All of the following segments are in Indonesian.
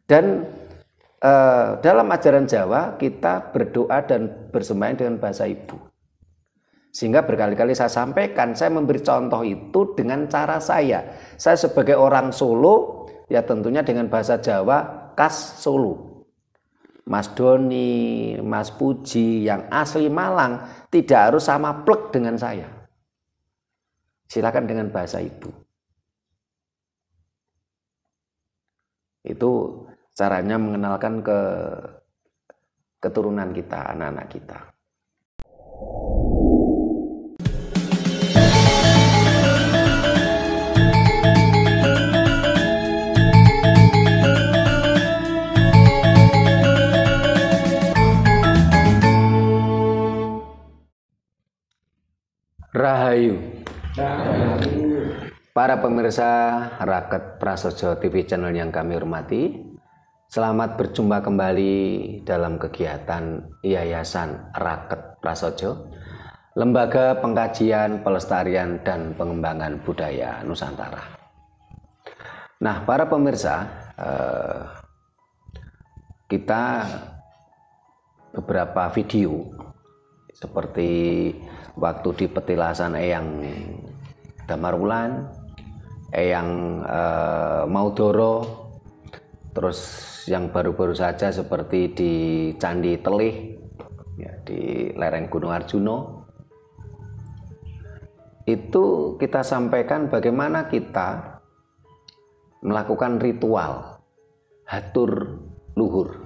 Dan dalam ajaran Jawa kita berdoa dan bersembahyang dengan bahasa ibu. Sehingga berkali-kali saya sampaikan, saya memberi contoh itu dengan cara saya. Saya sebagai orang Solo, ya tentunya dengan bahasa Jawa khas Solo. Mas Doni, Mas Puji yang asli Malang tidak harus sama plek dengan saya. Silakan dengan bahasa ibu. Itu caranya mengenalkan ke keturunan kita, anak-anak kita. Rahayu. Para pemirsa Raket Prasojo TV channel yang kami hormati, selamat berjumpa kembali dalam kegiatan Yayasan Raket Prasojo, Lembaga Pengkajian, Pelestarian, dan Pengembangan Budaya Nusantara. Nah, para pemirsa, kita beberapa video seperti waktu di petilasan Eyang Damarwulan, Eyang Maudoro, terus yang baru-baru saja seperti di Candi Telih, ya, di lereng Gunung Arjuno, itu kita sampaikan bagaimana kita melakukan ritual hatur luhur,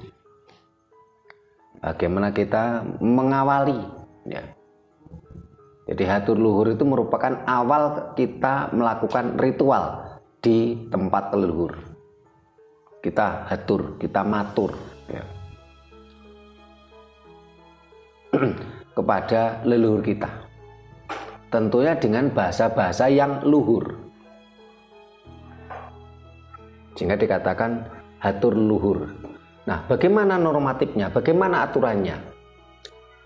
bagaimana kita mengawali, ya. Jadi hatur luhur itu merupakan awal kita melakukan ritual di tempat leluhur. Kita hatur, kita matur, ya, kepada leluhur kita. Tentunya dengan bahasa-bahasa yang luhur. Sehingga dikatakan hatur luhur. Nah, bagaimana normatifnya? Bagaimana aturannya?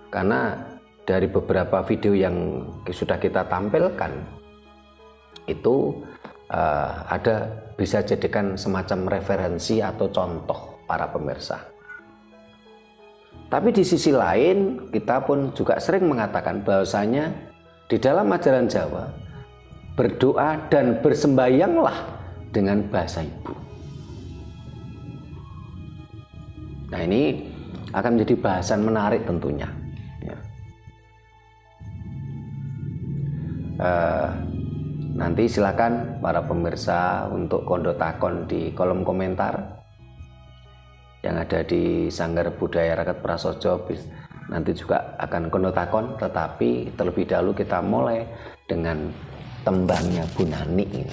Karena dari beberapa video yang sudah kita tampilkan itu ada bisa jadikan semacam referensi atau contoh para pemirsa. Tapi di sisi lain kita pun juga sering mengatakan bahwasanya di dalam ajaran Jawa berdoa dan bersembayanglah dengan bahasa ibu. Nah, ini akan menjadi bahasan menarik tentunya. Nanti silakan para pemirsa untuk kondo takon di kolom komentar yang ada di Sanggar Budaya Raket Prasojo. Nanti juga akan kondo takon, tetapi terlebih dahulu kita mulai dengan tembangnya Bu Nani ini.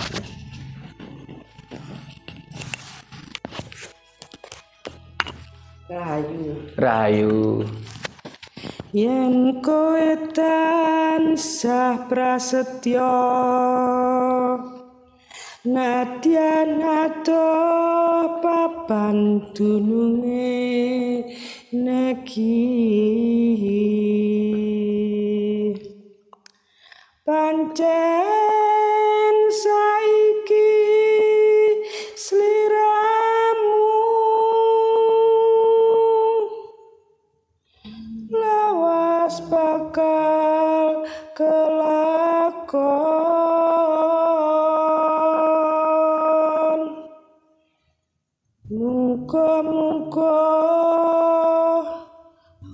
Rahayu. Rahayu. Yen kowe tansah prasetya nadyan adoh papan dununge negi pancen saiki sliramu bakal kelakon. Muga-muga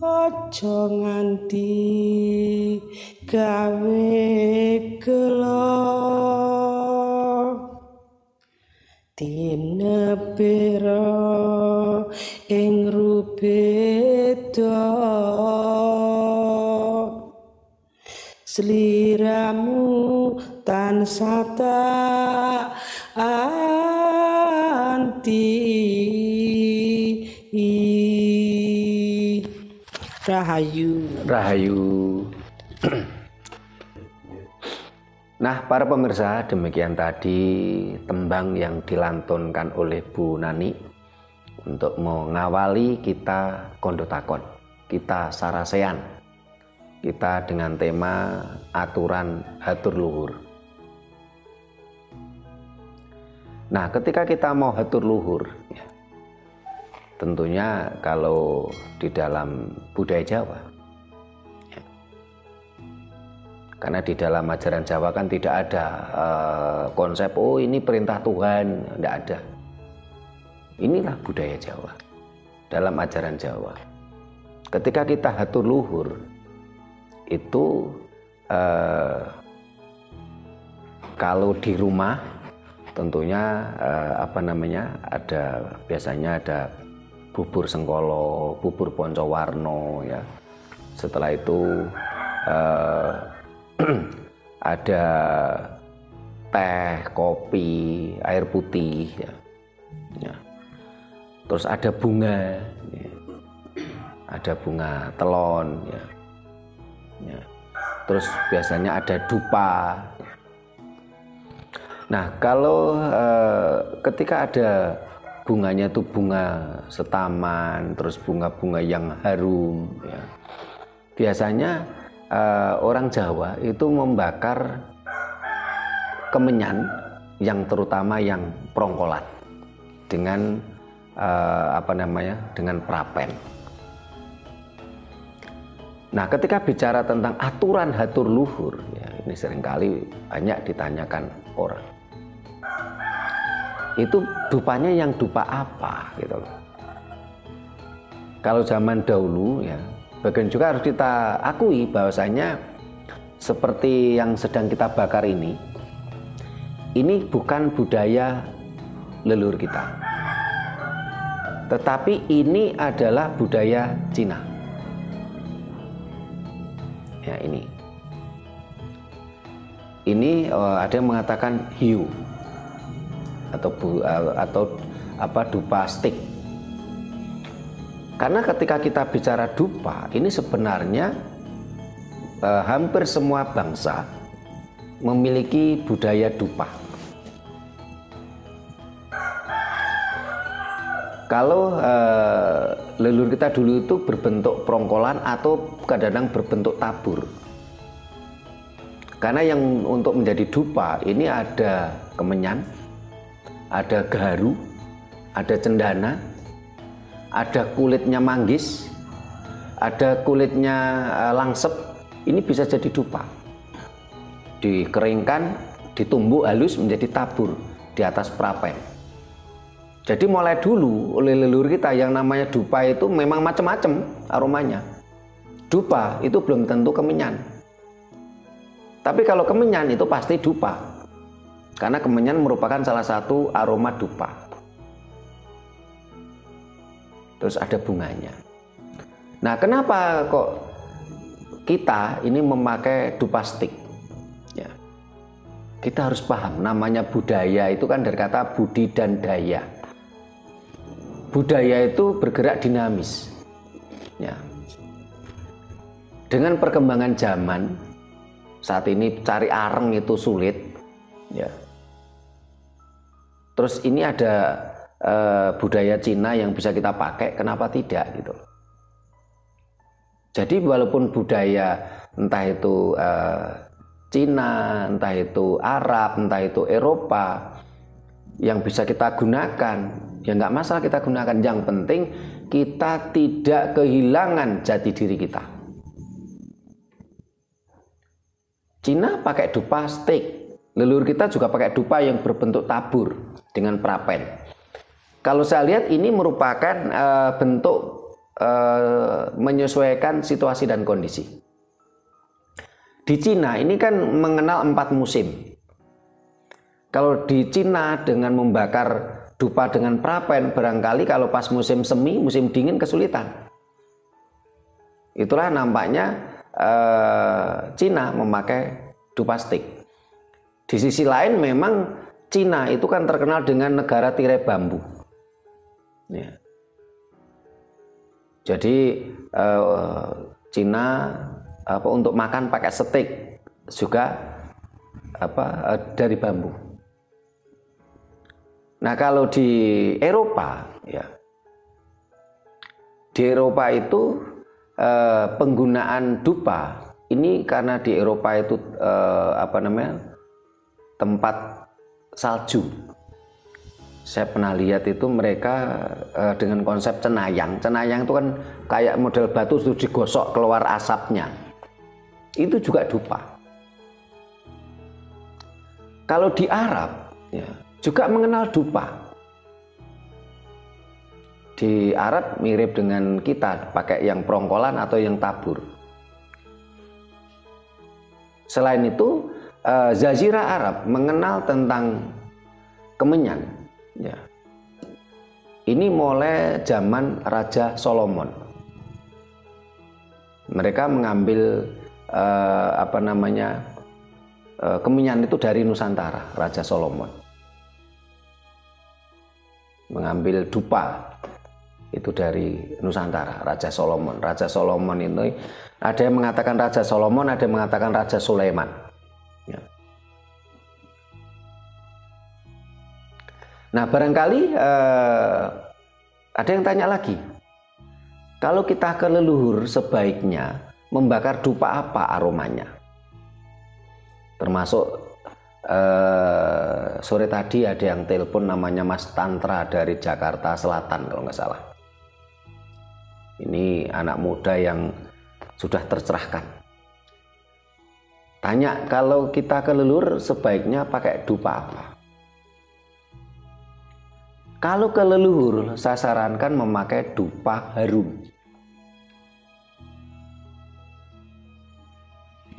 aja nganti gawe gelo tinebira ing rubeda sliramu tansah tak anti. Rahayu. Rahayu. Nah, para pemirsa, demikian tadi tembang yang dilantunkan oleh Bu Nani untuk mengawali kita kondo takon, kita sarasean, kita dengan tema aturan hatur luhur. Nah, ketika kita mau hatur luhur, ya, tentunya kalau di dalam budaya Jawa, karena di dalam ajaran Jawa kan tidak ada konsep oh ini perintah Tuhan, tidak ada. Inilah budaya Jawa. Dalam ajaran Jawa, ketika kita hatur luhur itu kalau di rumah tentunya biasanya ada bubur sengkolo, bubur poncowarno ya. Setelah itu ada teh, kopi, air putih ya. Ya. Terus ada bunga ya. Ada bunga telon ya. Ya. Terus biasanya ada dupa. Nah, kalau ketika ada bunganya itu bunga setaman, terus bunga-bunga yang harum ya. Biasanya orang Jawa itu membakar kemenyan yang terutama yang prongkolan dengan dengan prapen. Nah, ketika bicara tentang aturan hatur luhur ya, ini seringkali banyak ditanyakan orang. Itu dupanya yang dupa apa gitu loh. Kalau zaman dahulu ya, bagian juga harus kita akui bahwasanya seperti yang sedang kita bakar ini bukan budaya leluhur kita. Tetapi ini adalah budaya Cina. Ya, ini ada yang mengatakan hiu atau dupa stick. Karena ketika kita bicara dupa, ini sebenarnya hampir semua bangsa memiliki budaya dupa. Kalau leluhur kita dulu itu berbentuk prongkolan atau kadang-kadang berbentuk tabur. Karena yang untuk menjadi dupa ini ada kemenyan, ada gaharu, ada cendana, ada kulitnya manggis, ada kulitnya langsep. Ini bisa jadi dupa. Dikeringkan, ditumbuk halus menjadi tabur di atas prapen. Jadi mulai dulu oleh leluhur kita yang namanya dupa itu memang macam-macam aromanya. Dupa itu belum tentu kemenyan. Tapi kalau kemenyan itu pasti dupa. Karena kemenyan merupakan salah satu aroma dupa. Terus ada bunganya. Nah, kenapa kok kita ini memakai dupa stick? Ya. Kita harus paham namanya budaya itu kan dari kata budi dan daya. Budaya itu bergerak dinamis. Ya. Dengan perkembangan zaman, saat ini cari areng itu sulit. Ya. Terus ini ada budaya Cina yang bisa kita pakai, kenapa tidak gitu. Jadi walaupun budaya entah itu Cina, entah itu Arab, entah itu Eropa yang bisa kita gunakan, ya nggak masalah kita gunakan. Yang penting kita tidak kehilangan jati diri kita. Cina pakai dupa stick, leluhur kita juga pakai dupa yang berbentuk tabur dengan prapen. Kalau saya lihat ini merupakan bentuk menyesuaikan situasi dan kondisi. Di Cina ini kan mengenal 4 musim. Kalau di Cina dengan membakar dupa dengan prapen, barangkali kalau pas musim semi, musim dingin kesulitan. Itulah nampaknya Cina memakai dupa stick. Di sisi lain memang Cina itu kan terkenal dengan negara tirai bambu. Ya. Jadi Cina untuk makan pakai steak juga dari bambu. Nah, kalau di Eropa ya, di Eropa itu penggunaan dupa ini karena di Eropa itu tempat salju, Saya pernah lihat itu mereka dengan konsep cenayang. Cenayang itu kan kayak model batu itu digosok keluar asapnya. Itu juga dupa. Kalau di Arab ya, juga mengenal dupa. Di Arab mirip dengan kita, pakai yang prongkolan atau yang tabur. Selain itu, Jazirah Arab mengenal tentang kemenyan. Ya. Ini mulai zaman Raja Solomon. Mereka mengambil kemenyan itu dari Nusantara, Raja Solomon. Mengambil dupa itu dari Nusantara, Raja Solomon. Raja Solomon itu ada yang mengatakan Raja Solomon, ada yang mengatakan Raja Sulaiman. Ya. Nah, barangkali ada yang tanya lagi, kalau kita ke leluhur sebaiknya membakar dupa apa aromanya? Termasuk sore tadi ada yang telepon namanya Mas Tantra dari Jakarta Selatan kalau nggak salah. Ini anak muda yang sudah tercerahkan. Tanya, kalau kita ke leluhur sebaiknya pakai dupa apa? Kalau ke leluhur, saya sarankan memakai dupa harum.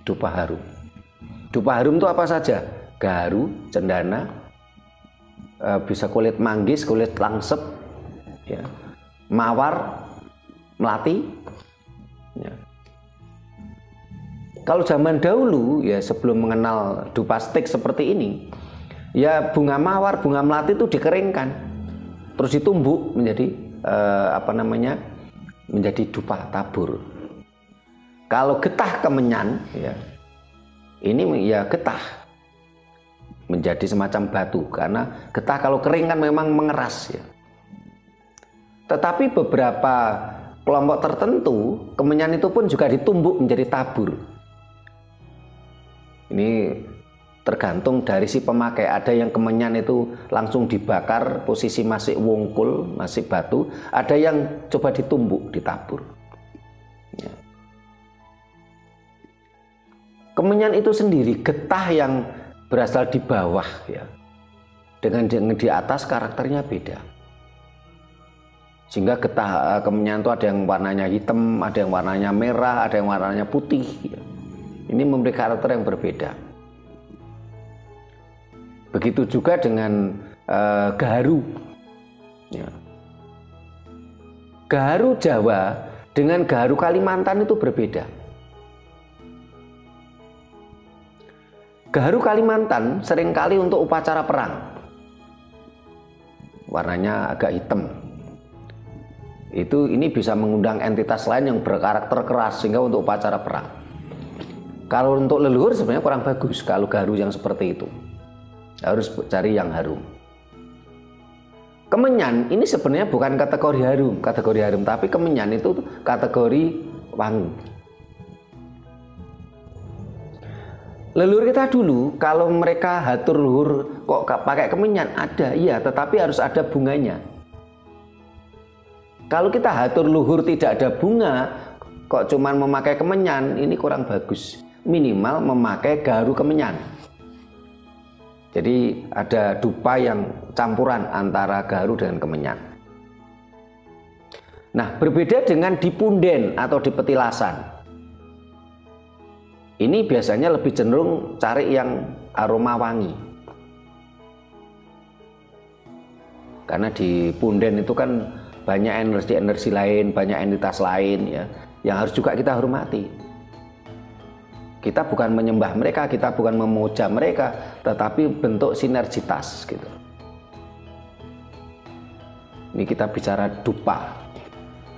Dupa harum. Dupa harum itu apa saja? Gaharu, cendana, bisa kulit manggis, kulit langsep, ya, mawar, melati. Ya. Kalau zaman dahulu, ya sebelum mengenal dupa stik seperti ini, ya bunga mawar, bunga melati itu dikeringkan. Terus ditumbuk menjadi menjadi dupa tabur. Kalau getah kemenyan, ya, ini ya getah menjadi semacam batu karena getah kalau kering kan memang mengeras. Ya. Tetapi beberapa kelompok tertentu kemenyan itu pun juga ditumbuk menjadi tabur. Ini tergantung dari si pemakai. Ada yang kemenyan itu langsung dibakar, posisi masih wungkul, masih batu. Ada yang coba ditumbuk, ditabur. Ya. Kemenyan itu sendiri getah yang berasal di bawah, ya, dengan di atas karakternya beda. Sehingga getah kemenyan itu ada yang warnanya hitam, ada yang warnanya merah, ada yang warnanya putih. Ya. Ini memberi karakter yang berbeda. Begitu juga dengan gaharu. Ya. Gaharu Jawa dengan gaharu Kalimantan itu berbeda. Gaharu Kalimantan seringkali untuk upacara perang. Warnanya agak hitam. Ini bisa mengundang entitas lain yang berkarakter keras sehingga untuk upacara perang. Kalau untuk leluhur sebenarnya kurang bagus kalau gaharu yang seperti itu. Harus cari yang harum. Kemenyan ini sebenarnya bukan kategori harum, tapi kemenyan itu kategori wangi. Leluhur kita dulu kalau mereka hatur luhur kok pakai kemenyan ada, iya, tetapi harus ada bunganya. Kalau kita hatur luhur tidak ada bunga, kok cuman memakai kemenyan, ini kurang bagus. Minimal memakai gaharu kemenyan. Jadi ada dupa yang campuran antara gaharu dengan kemenyan. Nah, berbeda dengan di punden atau di petilasan. Ini biasanya lebih cenderung cari yang aroma wangi. Karena di punden itu kan banyak energi-energi lain, banyak entitas lain, ya, yang harus juga kita hormati. Kita bukan menyembah mereka, kita bukan memuja mereka, tetapi bentuk sinergitas gitu. Ini kita bicara dupa.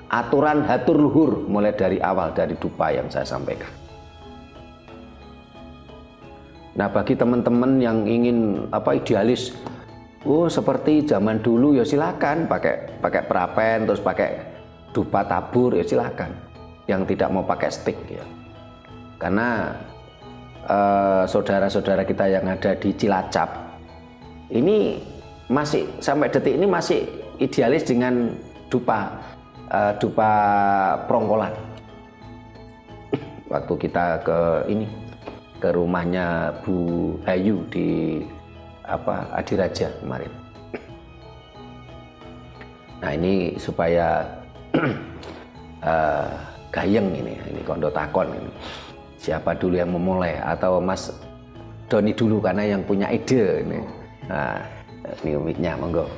Aturan hatur luhur mulai dari awal dari dupa yang saya sampaikan. Nah, bagi teman-teman yang ingin idealis, seperti zaman dulu ya silakan pakai perapen terus pakai dupa tabur ya silakan. Yang tidak mau pakai stick ya. Karena saudara-saudara kita yang ada di Cilacap ini masih sampai detik ini masih idealis dengan dupa Prongkolan. Waktu kita ke rumahnya Bu Ayu di Adiraja kemarin. Nah ini supaya gayeng ini kondo takon ini. Siapa dulu yang memulai atau Mas Doni dulu karena yang punya ide ini. Nah, ini mic-nya monggo.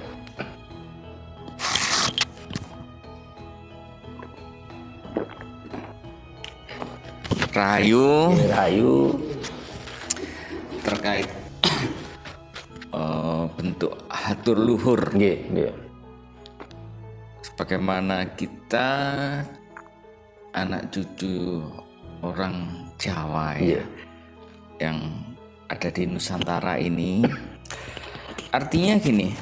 Rahayu terkait bentuk hatur luhur. Nggih. Bagaimana kita anak cucu orang Jawa yang ada di Nusantara ini, artinya gini,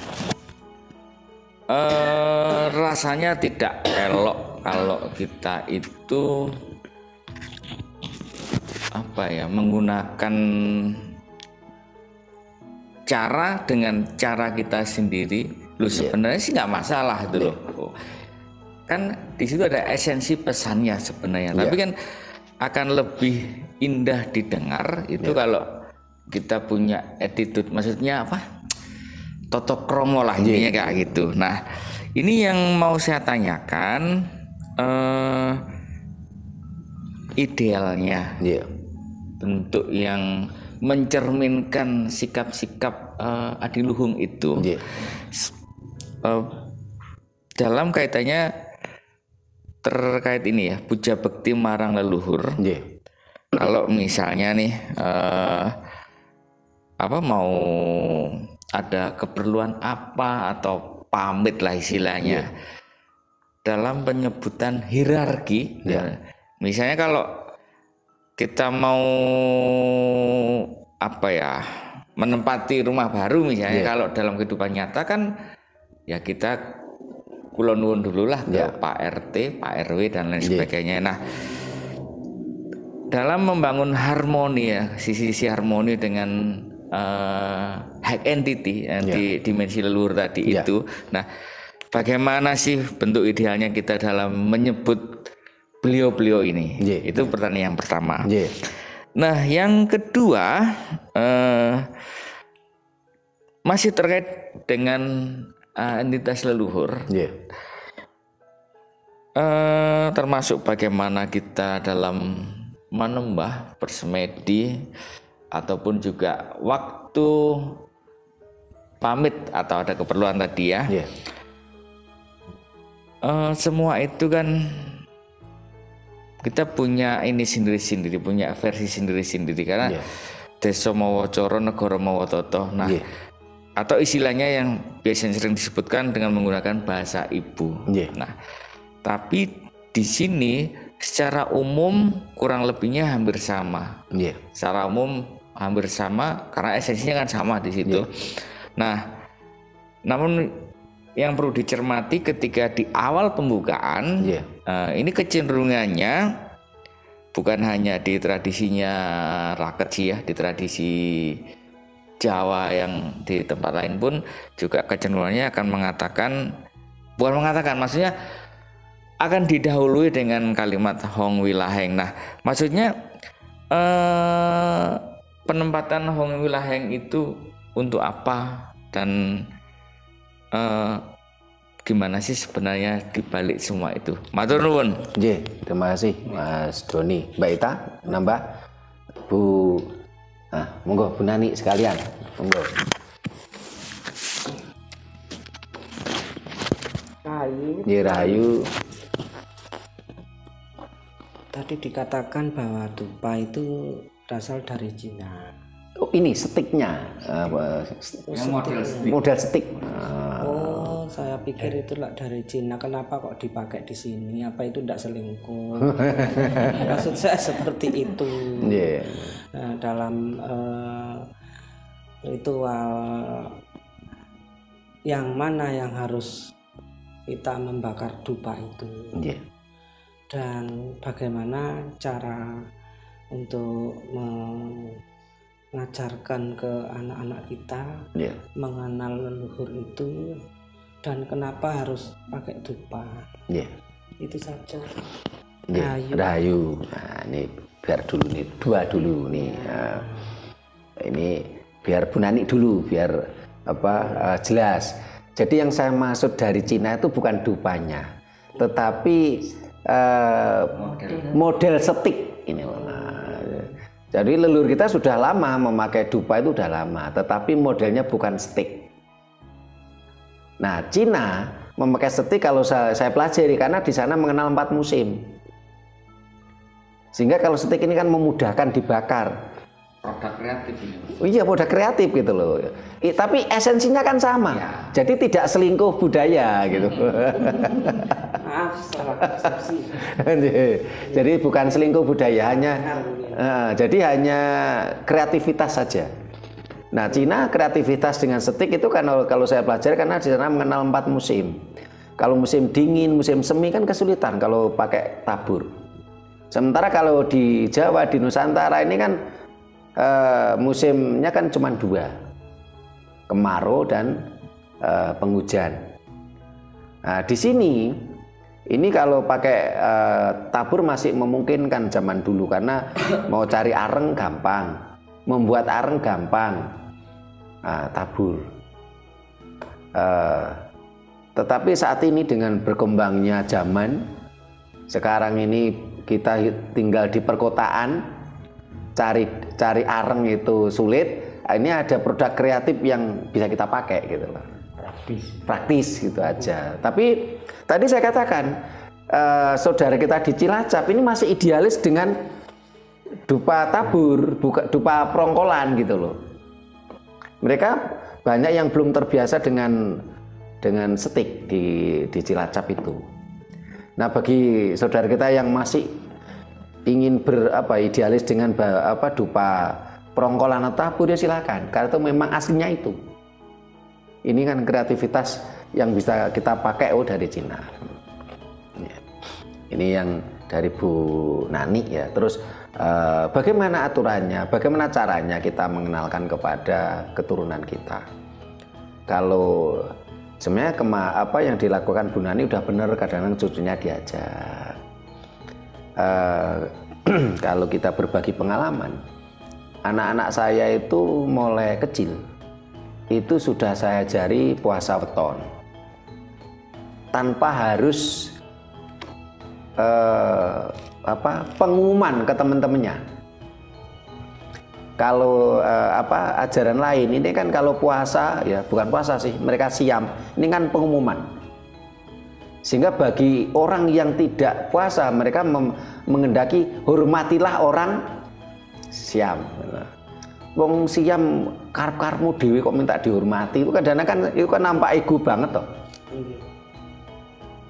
rasanya tidak elok kalau kita itu menggunakan cara dengan cara kita sendiri. Sebenarnya sih nggak masalah itu loh. Kan di situ ada esensi pesannya sebenarnya. Tapi kan akan lebih indah didengar itu kalau kita punya attitude, maksudnya toto kromo lah intinya kayak gitu. Nah, ini yang mau saya tanyakan, idealnya bentuk yang mencerminkan sikap-sikap adiluhung itu dalam kaitannya terkait ini ya, puja bekti marang leluhur. Kalau misalnya nih mau ada keperluan apa atau pamit lah istilahnya dalam penyebutan hierarki. Misalnya kalau kita mau menempati rumah baru misalnya, kalau dalam kehidupan nyata kan ya kita kulon nuwun dulu lah ke Pak RT, Pak RW dan lain sebagainya. Nah, dalam membangun harmoni sisi-sisi harmoni dengan high entity di dimensi leluhur tadi itu. Nah, bagaimana sih bentuk idealnya kita dalam menyebut beliau-beliau ini? Itu pertanyaan yang pertama. Nah, yang kedua masih terkait dengan entitas leluhur. Termasuk bagaimana kita dalam menembah, bersemedi, ataupun juga waktu pamit atau ada keperluan tadi ya. Semua itu kan kita punya ini sendiri-sendiri, punya versi sendiri-sendiri karena desa mawa cara negara mawa tata. Nah, atau istilahnya yang biasanya sering disebutkan dengan menggunakan bahasa ibu. Nah, tapi di sini secara umum kurang lebihnya hampir sama. Secara umum hampir sama karena esensinya kan sama di situ. Nah, namun yang perlu dicermati ketika di awal pembukaan, ini kecenderungannya bukan hanya di tradisinya raket sih ya, di tradisi Jawa yang di tempat lain pun juga kecenderungannya akan maksudnya akan didahului dengan kalimat Hong Wilaheng. Nah, maksudnya penempatan Hong Wilaheng itu untuk apa dan gimana sih sebenarnya dibalik semua itu? Matur nuwun. Terima kasih Mas Doni. Mbak Ita nambah, Bu. Nah, monggo Bu Nani sekalian, monggo. Rahayu. Tadi dikatakan bahwa dupa itu berasal dari Cina. Oh, ini stiknya, model stik. Oh, saya pikir itu dari Cina. Kenapa kok dipakai di sini? Apa itu tidak selingkuh? Maksud saya seperti itu. Nah, dalam ritual yang mana yang harus kita membakar dupa itu, dan bagaimana cara untuk mengajarkan ke anak-anak kita mengenal leluhur itu dan kenapa harus pakai dupa. Itu saja. Rahayu. Nah, ini biar dulu nih, dua dulu nih. Ini biar Bu Nani dulu biar jelas. Jadi yang saya maksud dari Cina itu bukan dupanya, tetapi model setik ini. Jadi leluhur kita sudah lama memakai dupa, itu sudah lama, tetapi modelnya bukan stick. Nah, Cina memakai stick kalau saya pelajari karena di sana mengenal 4 musim. Sehingga kalau stick ini kan memudahkan dibakar. Produk kreatif ini. Oh iya, produk kreatif gitu loh. Tapi esensinya kan sama. Jadi tidak selingkuh budaya gitu. Maaf, salah persepsi. Jadi bukan selingkuh budaya, jadi hanya kreativitas saja. Nah, Cina kreativitas dengan setik itu kan kalau saya pelajari karena di sana mengenal 4 musim. Kalau musim dingin, musim semi kan kesulitan kalau pakai tabur. Sementara kalau di Jawa, di Nusantara ini kan musimnya kan cuma 2, kemarau dan penghujan. Nah, di sini ini kalau pakai tabur masih memungkinkan zaman dulu karena mau cari areng gampang, membuat areng gampang, tabur. Tetapi saat ini dengan berkembangnya zaman, sekarang ini kita tinggal di perkotaan, cari areng itu sulit. Ini ada produk kreatif yang bisa kita pakai gitu loh. Praktis gitu aja. Tapi tadi saya katakan saudara kita di Cilacap ini masih idealis dengan dupa tabur, dupa prongkolan gitu loh. Mereka banyak yang belum terbiasa dengan setik di Cilacap itu. Nah, bagi saudara kita yang masih ingin idealis dengan dupa prongkolan atau tabur, ya silakan, karena itu memang aslinya itu. Ini kan kreativitas yang bisa kita pakai dari Cina. Ini yang dari Bu Nani ya. Terus bagaimana aturannya, bagaimana caranya kita mengenalkan kepada keturunan kita? Kalau sebenarnya apa yang dilakukan Bu Nani udah benar, kadang-kadang cucunya diajak. Kalau kita berbagi pengalaman, anak-anak saya itu mulai kecil itu sudah saya ajari puasa weton tanpa harus pengumuman ke teman-temannya. Kalau ajaran lain ini kan kalau puasa, ya bukan puasa sih, mereka siam, ini kan pengumuman. Sehingga bagi orang yang tidak puasa, mereka mengendaki hormatilah orang siam. Wong siam karep-karepmu dhewe kok minta dihormati, itu kadang-kadang kan itu kan nampak ego banget toh.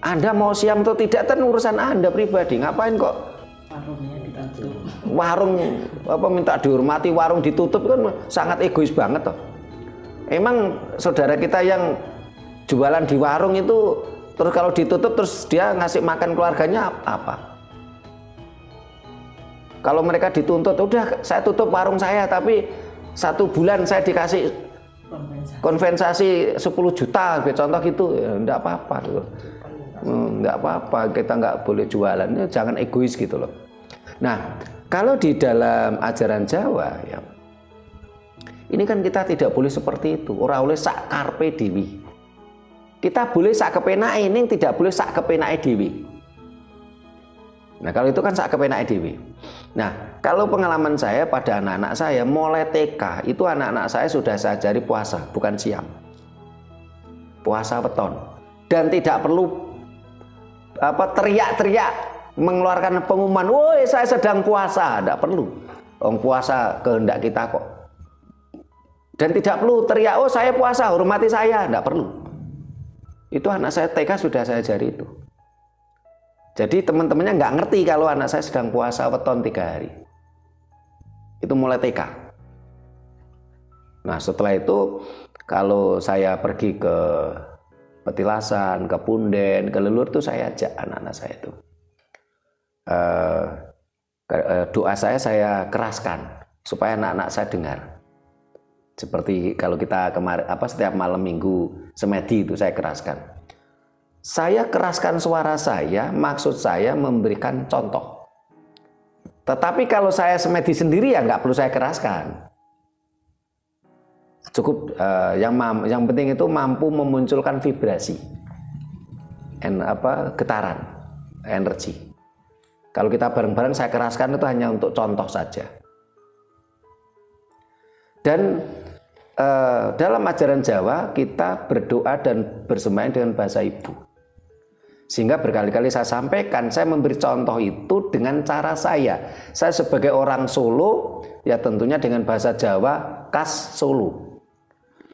Anda mau siam atau tidak kan urusan Anda pribadi, ngapain kok warungnya ditutup. Warung minta dihormati, warung ditutup kan sangat egois banget toh. Emang saudara kita yang jualan di warung itu terus kalau ditutup terus dia ngasih makan keluarganya apa? Kalau mereka dituntut, udah saya tutup warung saya tapi 1 bulan saya dikasih kompensasi 10 juta, contoh gitu, ya enggak apa-apa gitu. Enggak apa-apa, kita enggak boleh jualan, ya, jangan egois gitu loh. Nah, kalau di dalam ajaran Jawa ya, ini kan kita tidak boleh seperti itu. Ora oleh sak karpe dewi. Kita boleh sak kepenake, ning tidak boleh sak kepenake dewi. Nah, kalau itu kan sak kepenake dewi. Nah, kalau pengalaman saya pada anak-anak saya mulai TK, itu anak-anak saya sudah saya ajari puasa, bukan siam. Puasa weton. Dan tidak perlu teriak-teriak mengeluarkan pengumuman, "Woi, saya sedang puasa." Tidak perlu. Puasa kehendak kita kok. Dan tidak perlu teriak, "Oh, saya puasa, hormati saya." Tidak perlu. Itu anak saya TK sudah saya ajari itu. Jadi teman-temannya nggak ngerti kalau anak saya sedang puasa weton 3 hari. Itu mulai TK. Nah, setelah itu kalau saya pergi ke Petilasan, ke Punden, ke Leluhur, itu saya ajak anak-anak saya itu. Doa saya keraskan supaya anak-anak saya dengar. Seperti kalau kita kemarin setiap malam minggu semedi itu saya keraskan. Saya keraskan suara saya, maksud saya memberikan contoh. Tetapi kalau saya semedi sendiri ya nggak perlu saya keraskan. Cukup yang penting itu mampu memunculkan vibrasi, getaran, energi. Kalau kita bareng-bareng saya keraskan itu hanya untuk contoh saja. Dan dalam ajaran Jawa kita berdoa dan bersembahyang dengan bahasa ibu. Sehingga berkali-kali saya sampaikan, saya memberi contoh itu dengan cara saya. Saya sebagai orang Solo, ya tentunya dengan bahasa Jawa khas Solo.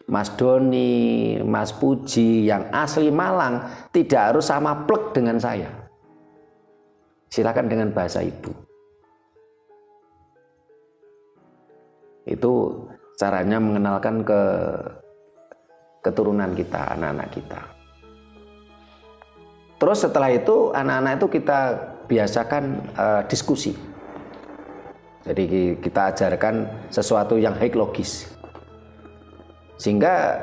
Mas Doni, Mas Puji yang asli Malang tidak harus sama plek dengan saya. Silakan dengan bahasa ibu. Itu caranya mengenalkan ke keturunan kita, anak-anak kita. Terus setelah itu anak-anak itu kita biasakan diskusi. Jadi kita ajarkan sesuatu yang logis. Sehingga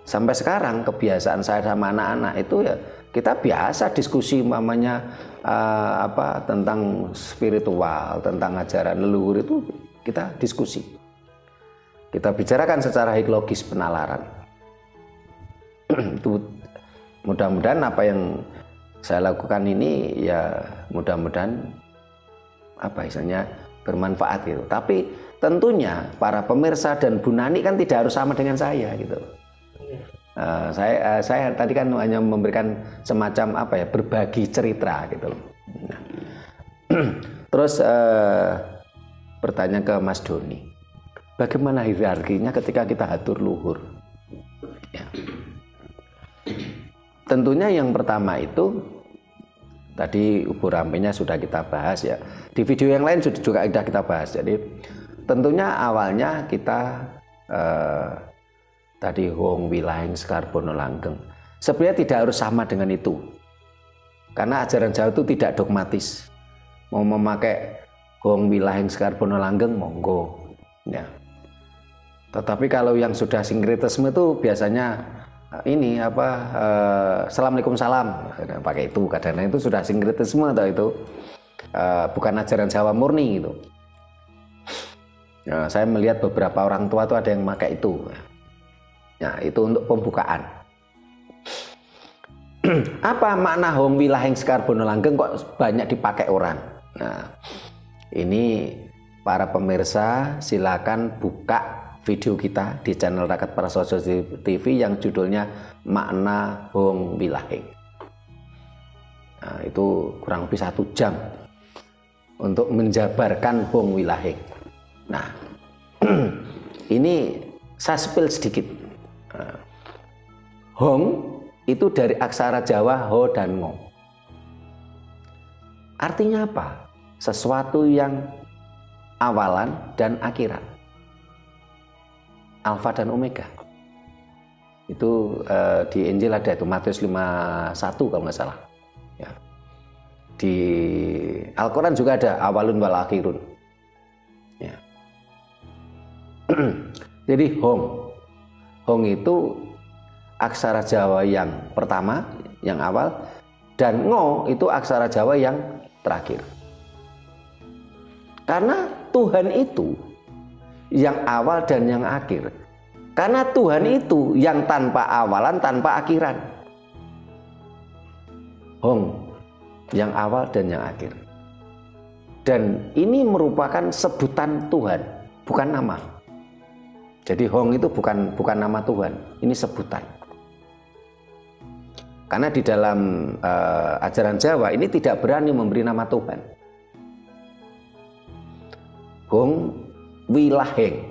sampai sekarang kebiasaan saya sama anak-anak itu ya kita biasa diskusi mamanya tentang spiritual, tentang ajaran leluhur itu kita diskusi. Kita bicarakan secara logis penalaran. Itu mudah-mudahan apa yang saya lakukan ini ya mudah-mudahan bermanfaat gitu. Tapi tentunya para pemirsa dan Bu Nani kan tidak harus sama dengan saya gitu. Saya tadi kan hanya memberikan semacam berbagi cerita gitu. Nah, terus bertanya ke Mas Doni, bagaimana hierarkinya ketika kita hatur luhur? Ya. Tentunya yang pertama itu tadi ubur rampenya sudah kita bahas ya. Di video yang lain juga sudah kita bahas. Jadi tentunya awalnya kita tadi Hong Wilahing Sekar Bono Langgeng. Sebenarnya tidak harus sama dengan itu. Karena ajaran Jawa itu tidak dogmatis. Mau memakai Hong Wilahing Sekar Bono Langgeng monggo. Ya. Tetapi kalau yang sudah sinkretisme itu biasanya Assalamualaikum salam pakai itu, kadang-kadang itu sudah sinkretisme atau itu bukan ajaran Jawa murni gitu. Ya, saya melihat beberapa orang tua itu ada yang pakai itu. Ya, itu untuk pembukaan. Apa makna Hong Wilahing Sekar Bono Langgeng kok banyak dipakai orang? Nah, ini para pemirsa silakan buka video kita di channel Rakat Prasojo TV yang judulnya Makna Hong Wilahing. Nah, itu kurang lebih 1 jam untuk menjabarkan Hong Wilahing. Nah, ini saya spill sedikit. Hong itu dari aksara Jawa Ho dan Ngo. Artinya apa? Sesuatu yang awalan dan akhirat. Alfa dan Omega. Itu di Injil ada itu Matius 5:1 kalau nggak salah. Ya. Di Al-Quran juga ada awalun wal akhirun. Ya. Jadi Hong itu aksara Jawa yang pertama, yang awal, dan Ngo itu aksara Jawa yang terakhir. Karena Tuhan itu yang awal dan yang akhir. Karena Tuhan itu yang tanpa awalan, tanpa akhiran. Hong, yang awal dan yang akhir. Dan ini merupakan sebutan Tuhan, bukan nama. Jadi Hong itu bukan nama Tuhan, ini sebutan. Karena di dalam ajaran Jawa ini tidak berani memberi nama Tuhan. Hong Wilahing.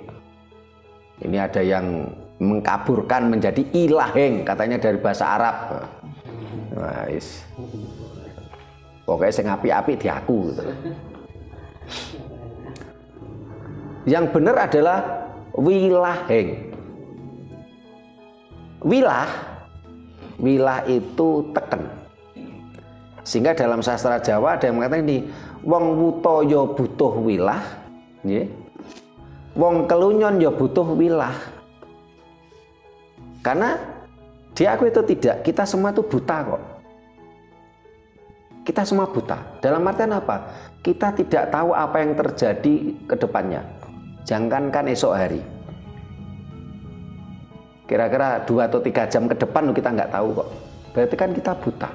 Ini ada yang mengkaburkan menjadi Ilahing, katanya dari bahasa Arab. Nah, pokoknya sing apik-apik diaku gitu. Yang benar adalah Wilahing. Wilah itu teken. Sehingga dalam sastra Jawa ada yang mengatakan ini wong wuto ya butuh wilah, nggih. Wong kelunyon ya butuh wilah. Karena diakui itu tidak, kita semua itu buta kok. Kita semua buta. Dalam artian apa? Kita tidak tahu apa yang terjadi ke depannya. Jangankan esok hari. Kira-kira 2 atau 3 jam ke depan kita nggak tahu kok. Berarti kan kita buta.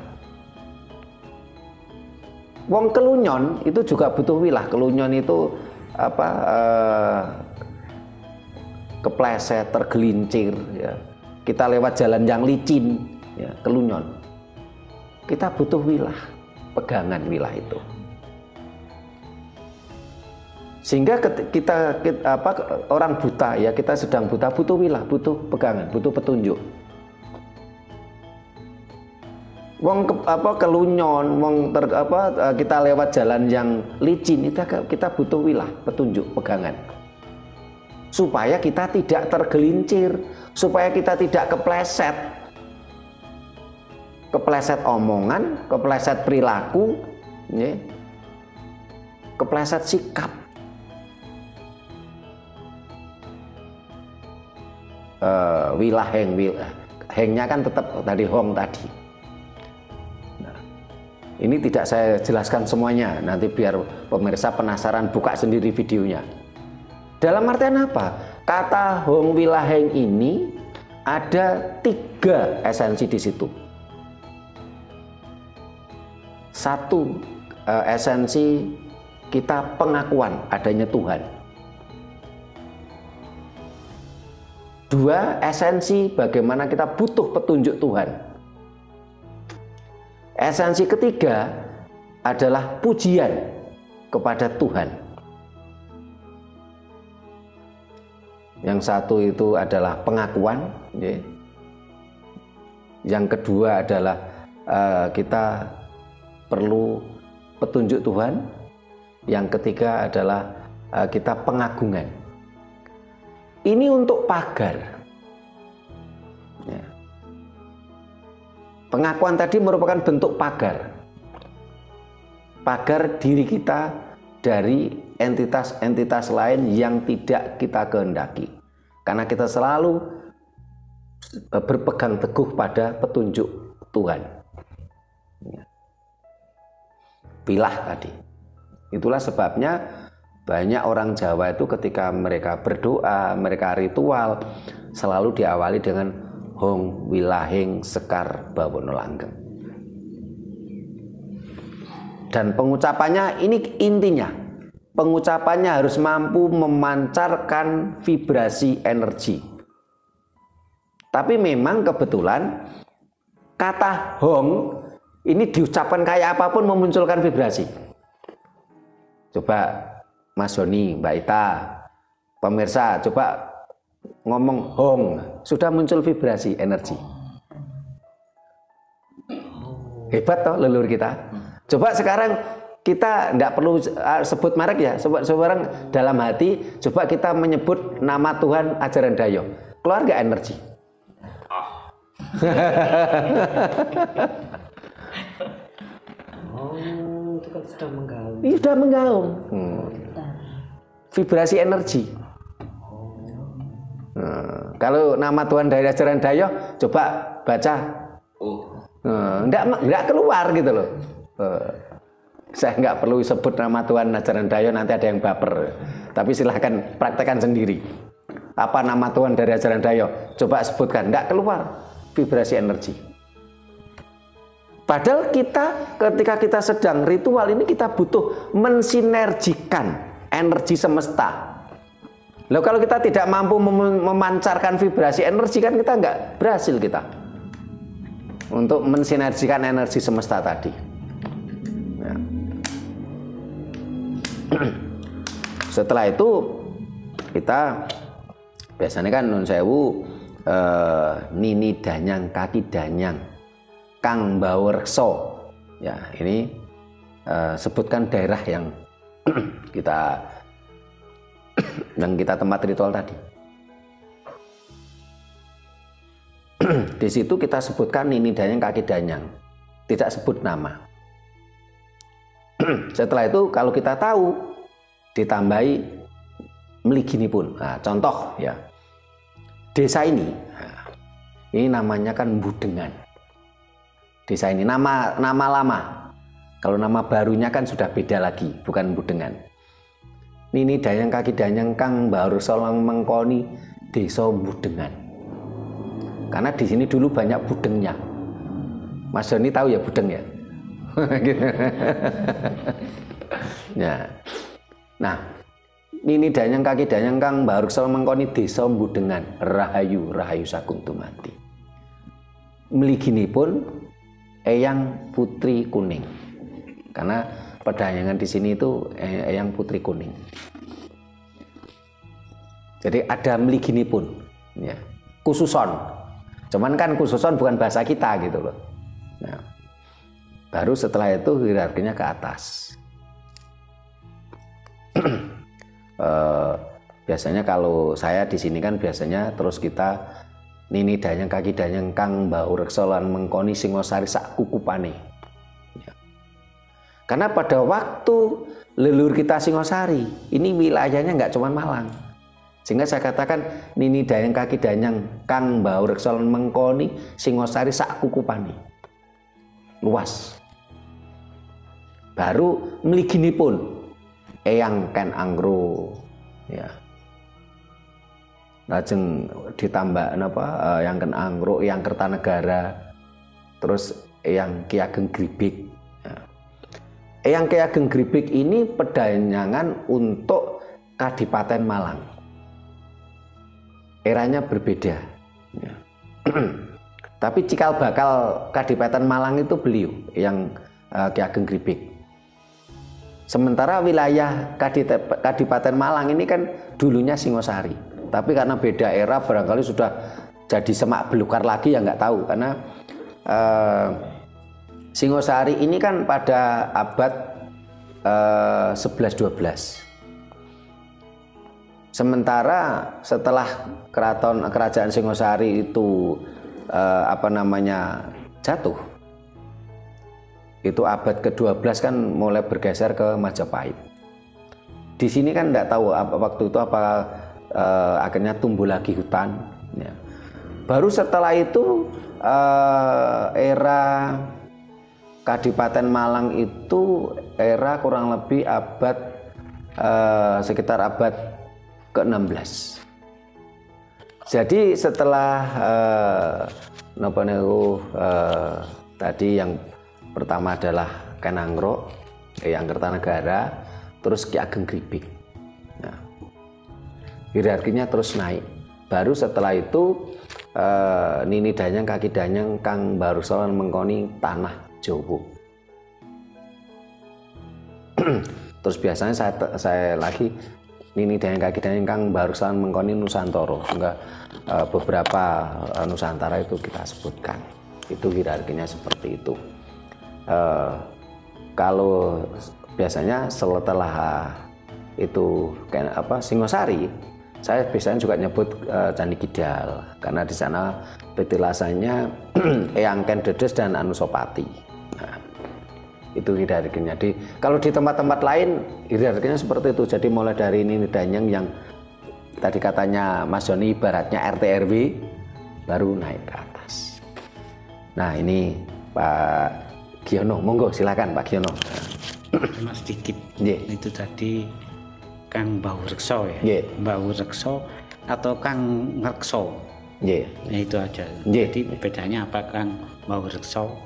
Wong kelunyon itu juga butuh wilah. Kelunyon itu apa? Kepleset, tergelincir. Ya. Kita lewat jalan yang licin, ya, kelunyon. Kita butuh wilah, pegangan wilah itu. Sehingga kita orang buta, ya kita sedang buta, butuh wilah, butuh pegangan, butuh petunjuk. Wong kelunyon, kita lewat jalan yang licin, kita butuh wilah, petunjuk, pegangan. Supaya kita tidak tergelincir, supaya kita tidak kepleset. Kepleset omongan, kepleset perilaku, ya, kepleset sikap. Wilah hengnya kan tetap tadi hong tadi. Nah, ini tidak saya jelaskan semuanya, nanti biar pemirsa penasaran buka sendiri videonya. Dalam artian apa? Kata hong wilah heng ini ada 3 esensi di situ. 1 esensi kita pengakuan adanya Tuhan. 2 esensi bagaimana kita butuh petunjuk Tuhan. Esensi ketiga adalah pujian kepada Tuhan. Yang satu itu adalah pengakuan, ya. Yang kedua adalah kita perlu petunjuk Tuhan. Yang ketiga adalah kita pengagungan. Ini untuk pagar. Ya. Pengakuan tadi merupakan bentuk pagar. Pagar diri kita dari entitas-entitas lain yang tidak kita kehendaki. Karena kita selalu berpegang teguh pada petunjuk Tuhan. Pilah tadi. Itulah sebabnya banyak orang Jawa itu ketika mereka berdoa, mereka ritual, selalu diawali dengan Hong Wilahing Sekar Bawono Langgeng. Dan pengucapannya ini intinya. Pengucapannya harus mampu memancarkan vibrasi energi. Tapi memang kebetulan kata Hong ini diucapkan kayak apapun memunculkan vibrasi. Coba Mas Doni, Mbak Ita, pemirsa, coba ngomong Hong, sudah muncul vibrasi energi. Hebat toh leluhur kita. Coba sekarang kita tidak perlu sebut merek ya, sekarang dalam hati coba kita menyebut nama Tuhan ajaran Dayo, keluar nggak energi? Oh, itu kan sudah menggaung. Ini sudah menggaung. Vibrasi energi. Kalau nama Tuhan dari ajaran Dayo, coba baca. Enggak keluar gitu loh. Saya nggak perlu sebut nama Tuhan ajaran Dayo, nanti ada yang baper. Tapi silahkan praktekkan sendiri. Apa nama Tuhan dari ajaran Dayo? Coba sebutkan, nggak keluar vibrasi energi. Padahal kita ketika kita sedang ritual ini kita butuh mensinergikan energi semesta. Loh, kalau kita tidak mampu memancarkan vibrasi energi kan kita nggak berhasil kita untuk mensinergikan energi semesta tadi. Ya. Setelah itu kita biasanya kan nun sewu nini danyang kaki danyang kang bawerkso. Ya, ini sebutkan daerah yang kita tempat ritual tadi. Di situ kita sebutkan nini danyang kaki danyang, tidak sebut nama. Setelah itu kalau kita tahu ditambahi mliginipun. Nah, contoh ya. Desa ini namanya kan Budengan. Desa ini nama lama. Kalau nama barunya kan sudah beda lagi, bukan Budengan. Nini dayang kaki dayang kang baru solang mengkoni desa Budengan. Karena di sini dulu banyak budengnya. Mas Joni tahu ya budeng ya? Ya. Nah, nini danyang kaki danyang kang baru solang mengkoni desa Budengan rahayu sagung tumati. Mliginipun Eyang Putri Kuning. Karena pedayangan di sini itu Eyang Putri Kuning. Jadi ada mliginipun ya. Kususon. Cuman kan kususon bukan bahasa kita gitu loh. Nah, baru setelah itu hierarkinya ke atas. Biasanya kalau saya di sini kan biasanya terus kita nini danyang kaki danyang kang bau reksa lan mengkoni singosari sak kukupane. Ya. Karena pada waktu leluhur kita Singosari, ini wilayahnya nggak cuma Malang. Sehingga saya katakan nini danyang kaki danyang kang bau reksa lan mengkoni singosari sak kukupane. Luas. Baru mliginipun Eyang Ken Anggro ya. Lajeng ditambah Eyang Ken Anggro, Eyang Kertanegara, terus Eyang Ki Ageng Gribik. Ya. Eyang Ki Ageng Gribik ini pedayangan untuk Kadipaten Malang. Eranya berbeda. Ya. Tapi cikal bakal Kadipaten Malang itu beliau yang Ki Ageng Gribik. Sementara wilayah Kadipaten Malang ini kan dulunya Singosari, tapi karena beda era barangkali sudah jadi semak belukar lagi ya nggak tahu, karena Singosari ini kan pada abad 11-12. Sementara setelah kerajaan Singosari itu jatuh, itu abad ke-12 kan mulai bergeser ke Majapahit. Di sini kan tidak tahu waktu itu akhirnya tumbuh lagi hutan. Ya. Baru setelah itu era Kadipaten Malang itu era kurang lebih sekitar abad ke-16. Jadi setelah tadi yang pertama adalah Ken Anggro, Eyang Kertanegara, terus Ki Ageng Gribik. Nah, hierarkinya terus naik. Baru setelah itu nini danyang kaki danyang kang baru solan mengkoni tanah Jawa. Terus biasanya saya lagi nini danyang kaki danyang kang baru solan mengkoni Nusantara. Sehingga beberapa Nusantara itu kita sebutkan. Itu hierarkinya seperti itu. Kalau biasanya setelah itu Singosari, saya biasanya juga nyebut Candi Kidal karena di sana petilasannya Eyang Ken Dedes dan Anusapati. Nah, itu hierarkinya. Kalau di tempat-tempat lain hierarkinya seperti itu. Jadi mulai dari ini danyang yang tadi katanya Mas Joni ibaratnya RT RW baru naik ke atas. Nah ini Pak Giono, monggo silakan Pak Giono. Mas sedikit. Yeah. Itu tadi Kang Bau Rekso ya. Yeah. Bau Rekso atau Kang Ngrekso. Yeah. Nah, itu aja. Yeah. Jadi bedanya apa Kang Bau Rekso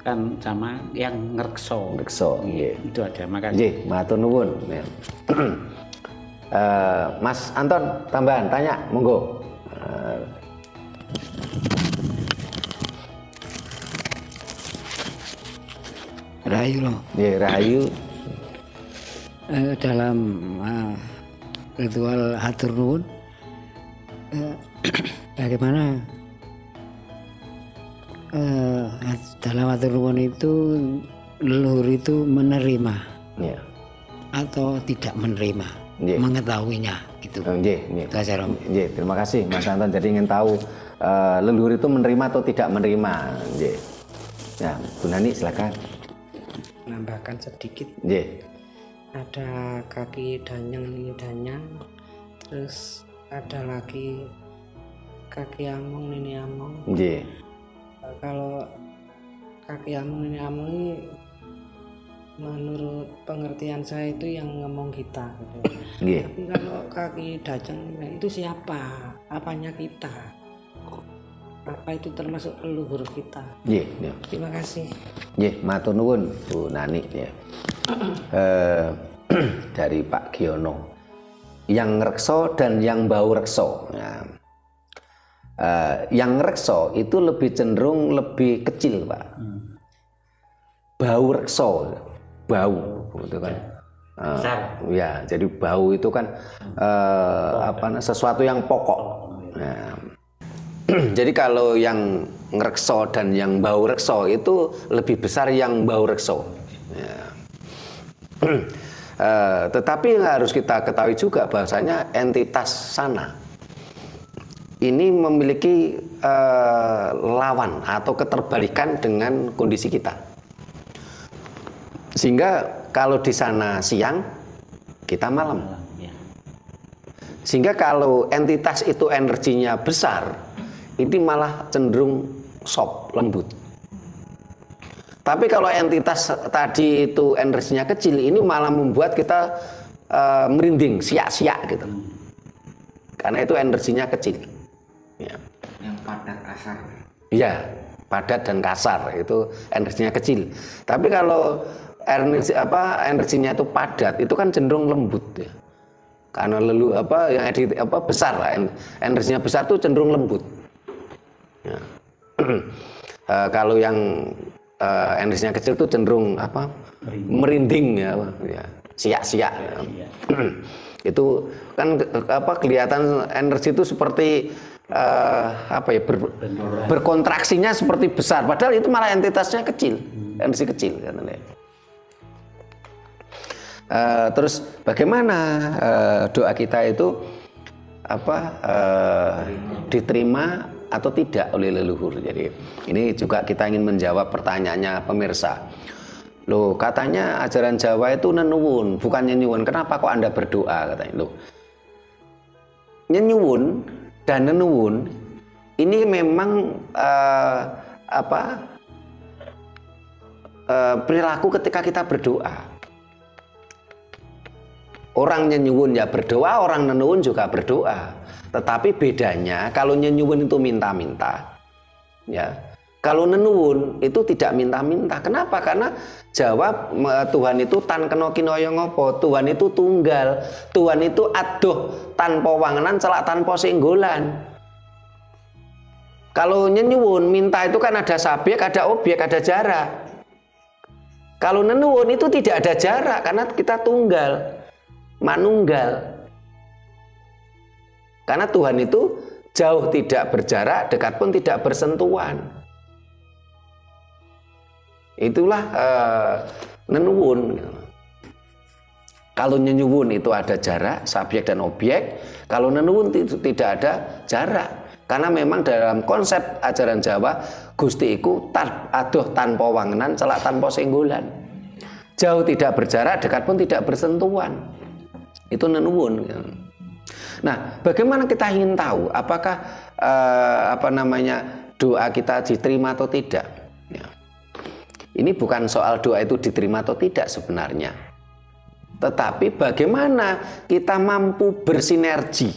kan sama yang Ngrekso. Ngrekso. Yeah. Itu aja. Makasih. Nggih, matur nuwun. Mas Anton tambahan tanya, monggo. Rahayu loh. Ya, Rahayu. Dalam ritual hatur nuwun, bagaimana dalam hatur nuwun itu leluhur itu menerima ya. Atau tidak menerima, ya. Mengetahuinya gitu. Terima kasih Mas Anton. Jadi ingin tahu leluhur itu menerima atau tidak menerima. Ya, Bu Nani silakan. Nambahkan sedikit. Yeah. Ada kaki danyang ini danyang Terus ada lagi kaki among, nini among. Nggih. Kalau kaki among, nini among ini menurut pengertian saya itu yang ngomong kita gitu. Tapi kalau kaki dajeng itu siapa? Apanya kita? Apa itu termasuk leluhur kita? Terima kasih. Matur nuwun Bu Nani ya. Dari Pak Giono. Yang ngrekso dan yang bau rekso. Nah, yang ngrekso itu lebih cenderung lebih kecil, Pak. Bau rekso, bau itu kan. Ya, jadi bau itu kan sesuatu yang pokok. Nah, jadi kalau yang ngrekso dan yang bau rekso itu lebih besar yang bau rekso. Ya. Tetapi harus kita ketahui juga bahwasanya entitas sana ini memiliki lawan atau keterbalikan dengan kondisi kita. Sehingga kalau di sana siang, kita malam. Sehingga kalau entitas itu energinya besar, ini malah cenderung soft, lembut. Tapi kalau entitas tadi itu energinya kecil, ini malah membuat kita merinding, siak-siak gitu. Karena itu energinya kecil. Ya. Yang padat kasar. Iya, padat dan kasar itu energinya kecil. Tapi kalau energinya itu padat, itu kan cenderung lembut ya. Karena besar lah, energinya besar itu cenderung lembut. Ya. Kalau yang energinya kecil itu cenderung merinding ya, siak-siak. Ya. Itu kan kelihatan energi itu seperti berkontraksinya seperti besar, padahal itu malah entitasnya kecil, energi kecil katanya. Terus bagaimana doa kita itu diterima atau tidak oleh leluhur. Jadi ini juga kita ingin menjawab pertanyaannya pemirsa. Loh, katanya ajaran Jawa itu nenuwun, bukan nyenyuwun. Kenapa kok Anda berdoa katanya? Loh, nyenyuwun dan nenuwun ini memang perilaku ketika kita berdoa. Orang nyenyuwun ya berdoa, orang nenuwun juga berdoa. Tetapi bedanya kalau nyenyuwun itu minta-minta, ya. Kalau nenuwun itu tidak minta-minta. Kenapa? Karena jawab Tuhan itu tan kena kinaya ngopo. Tuhan itu tunggal. Tuhan itu adoh tanpa wangenan celak tanpa singgolan. Kalau nyenyuwun minta itu kan ada subjek, ada objek, ada jarak. Kalau nenuwun itu tidak ada jarak karena kita tunggal, manunggal. Karena Tuhan itu jauh tidak berjarak, dekat pun tidak bersentuhan. Itulah nenuwun. Kalau nyenyuwun itu ada jarak, subjek dan objek. Kalau nenuwun itu tidak ada jarak. Karena memang dalam konsep ajaran Jawa, Gusti iku adoh tanpa wangenan, celak tanpa singgolan. Jauh tidak berjarak, dekat pun tidak bersentuhan. Itu nenuwun. Nah, bagaimana kita ingin tahu apakah doa kita diterima atau tidak? Ya. Ini bukan soal doa itu diterima atau tidak sebenarnya, tetapi bagaimana kita mampu bersinergi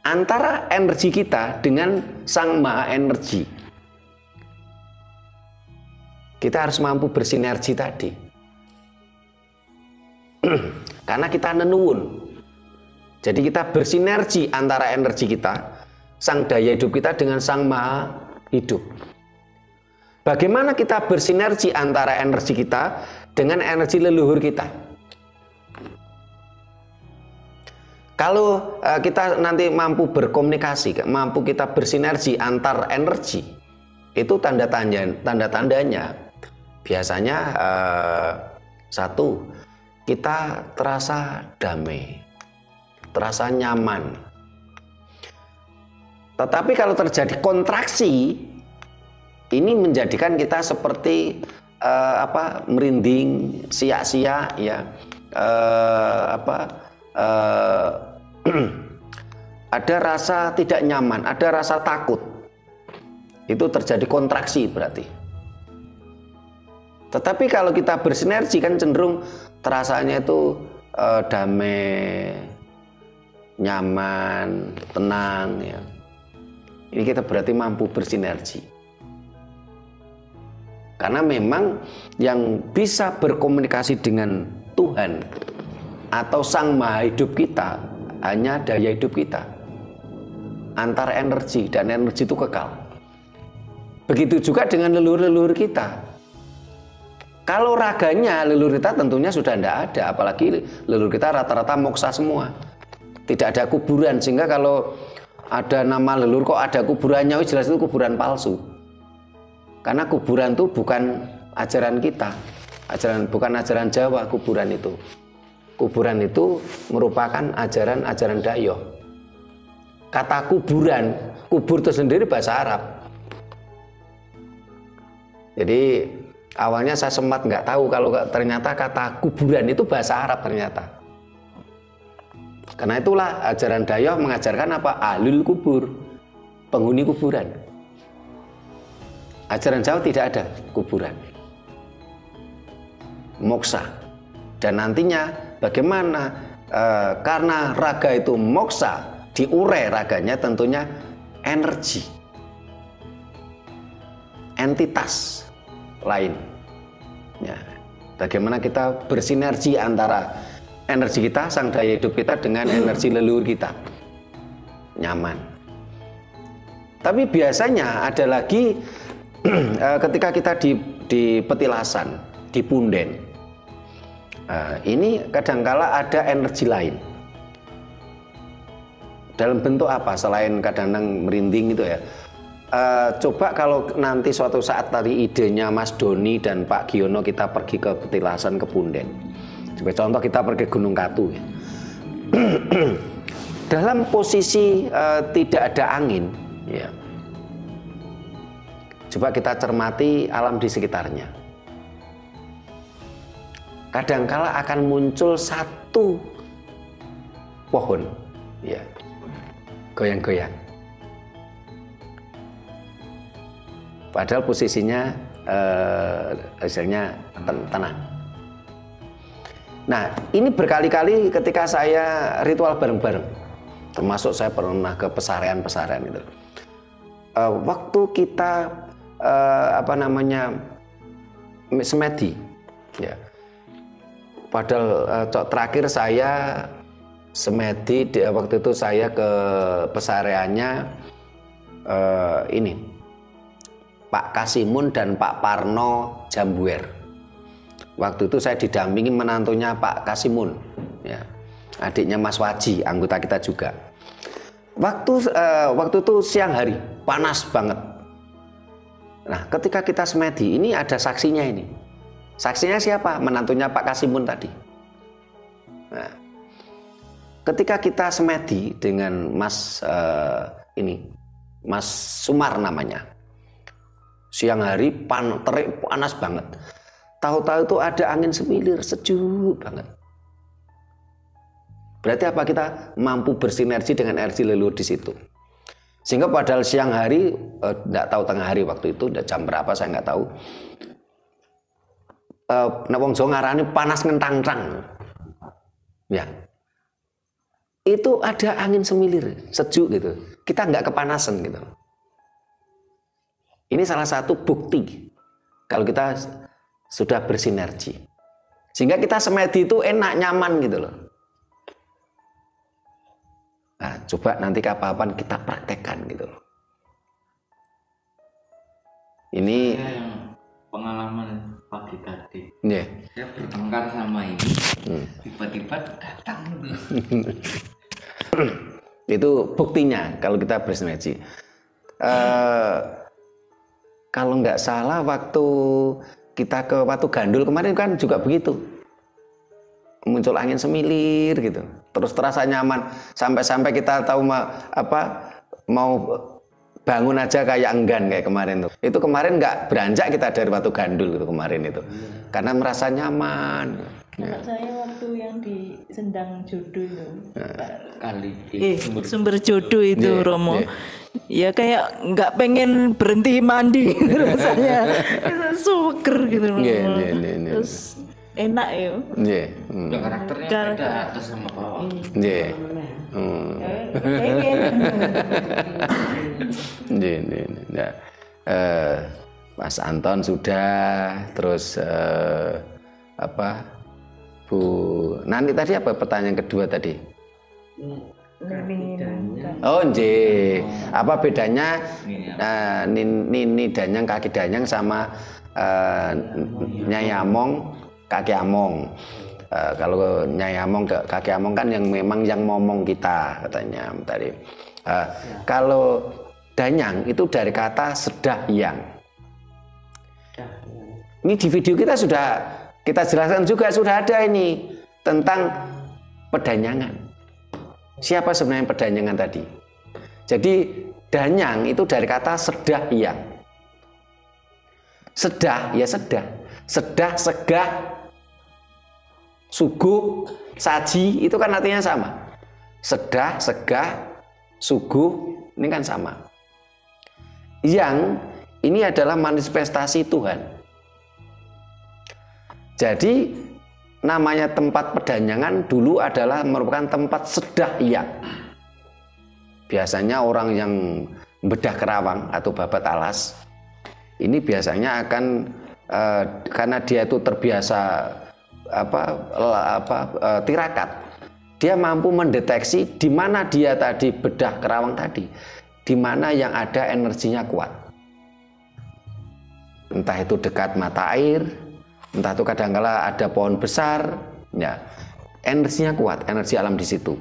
antara energi kita dengan Sang Maha Energi. Kita harus mampu bersinergi tadi, karena kita nenuwun. Jadi kita bersinergi antara energi kita, sang daya hidup kita dengan Sang Maha Hidup. Bagaimana kita bersinergi antara energi kita dengan energi leluhur kita? Kalau kita nanti mampu berkomunikasi, mampu kita bersinergi antar energi, itu tanda-tandanya biasanya satu, kita terasa damai, terasa nyaman. Tetapi kalau terjadi kontraksi, ini menjadikan kita seperti merinding, siak-siak, ya, ada rasa tidak nyaman, ada rasa takut. Itu terjadi kontraksi berarti. Tetapi kalau kita bersinergi kan cenderung terasanya itu damai, nyaman, tenang ya. Ini kita berarti mampu bersinergi. Karena memang yang bisa berkomunikasi dengan Tuhan atau Sang Maha Hidup kita hanya daya hidup kita. Antar energi, dan energi itu kekal. Begitu juga dengan leluhur-leluhur kita. Kalau raganya leluhur kita tentunya sudah tidak ada, apalagi leluhur kita rata-rata moksa semua. Tidak ada kuburan, sehingga kalau ada nama leluhur kok ada kuburannya, jelas itu kuburan palsu. Karena kuburan itu bukan ajaran kita, bukan ajaran Jawa kuburan itu. Kuburan itu merupakan ajaran Dayo. Kata kuburan, kubur itu sendiri bahasa Arab. Jadi awalnya saya sempat nggak tahu kalau ternyata kata kuburan itu bahasa Arab ternyata. Karena itulah ajaran Dayo mengajarkan apa? Ahlul kubur, penghuni kuburan. Ajaran Jawa tidak ada kuburan, moksa. Dan nantinya bagaimana? Karena raga itu moksa, diurai raganya tentunya energi, entitas lain. Ya, bagaimana kita bersinergi antara energi kita, sang daya hidup kita dengan energi leluhur kita, nyaman. Tapi biasanya ada lagi ketika kita di petilasan, di punden, ini kadangkala ada energi lain. Dalam bentuk apa? Selain kadang-kadang merinding gitu ya. Coba kalau nanti suatu saat tadi idenya Mas Doni dan Pak Giono kita pergi ke petilasan, ke punden. Sebagai contoh kita pergi Gunung Katu ya. Dalam posisi tidak ada angin ya. Coba kita cermati alam di sekitarnya. Kadangkala akan muncul satu pohon ya, goyang-goyang. Padahal posisinya hasilnya tenang. Nah, ini berkali-kali ketika saya ritual bareng-bareng, termasuk saya pernah ke pesarean-pesarean itu. Waktu kita semedi, ya. Padahal terakhir saya semedi waktu itu saya ke pesareannya ini. Pak Kasimun dan Pak Parno Jambuer. Waktu itu saya didampingi menantunya Pak Kasimun, ya, adiknya Mas Waji, anggota kita juga. Waktu itu siang hari, panas banget. Nah, ketika kita semedi, ini ada saksinya ini. Saksinya siapa? Menantunya Pak Kasimun tadi. Nah, ketika kita semedi dengan Mas Mas Sumar namanya. Siang hari terik panas banget. Tahu-tahu itu ada angin semilir, sejuk banget. Berarti apa? Kita mampu bersinergi dengan energi leluhur di situ. Sehingga padahal siang hari, tidak tahu tengah hari waktu itu, jam berapa saya nggak tahu. Wong Jawa ngarani panas ngentang-tang. Ya. Itu ada angin semilir, sejuk gitu. Kita nggak kepanasan gitu. Ini salah satu bukti kalau kita sudah bersinergi. Sehingga kita semedi itu enak, nyaman gitu loh. Nah, coba nanti kapan-kapan kita praktekkan gitu loh. Ini pengalaman pagi tadi. Yeah. Saya bertengkar sama ini. Tiba-tiba datang. Itu buktinya kalau kita bersinergi. Kalau nggak salah waktu kita ke Watu Gandul kemarin kan juga begitu. Muncul angin semilir gitu. Terus terasa nyaman sampai kita tahu mau bangun aja kayak enggan kayak kemarin tuh. Itu kemarin nggak beranjak kita dari Watu Gandul gitu kemarin itu. Karena merasa nyaman. Anak saya waktu yang di Sendang Jodoh itu Kali sumber jodoh itu Romo. Ya kayak nggak pengen berhenti mandi rasanya. Suker gitu loh. Terus enak ya. Karakternya beda atas sama bawah. Mas Anton sudah, terus Bu Nani tadi apa pertanyaan kedua tadi? Oh, apa bedanya Nini Danyang kaki Danyang sama Nyai Among kaki Among? Kalau Nyai Among kaki Among kan yang memang yang ngomong kita katanya tadi. Kalau Danyang itu dari kata sedahyang. Ini di video kita sudah kita jelaskan juga, sudah ada ini tentang pedanyangan. Siapa sebenarnya pedanyangan tadi? Jadi danyang itu dari kata sedahyang. Sedah ya sedah. Sedah, segah, suguh, saji itu kan artinya sama. Sedah, segah, suguh ini kan sama. Yang ini adalah manifestasi Tuhan. Jadi namanya tempat pedanyangan dulu adalah merupakan tempat sedahyang. Biasanya orang yang bedah kerawang atau babat alas ini biasanya akan karena dia itu terbiasa tirakat, dia mampu mendeteksi di mana dia tadi bedah kerawang tadi, di mana yang ada energinya kuat. Entah itu dekat mata air, entah itu kadang-kala ada pohon besar, ya energinya kuat, energi alam di situ.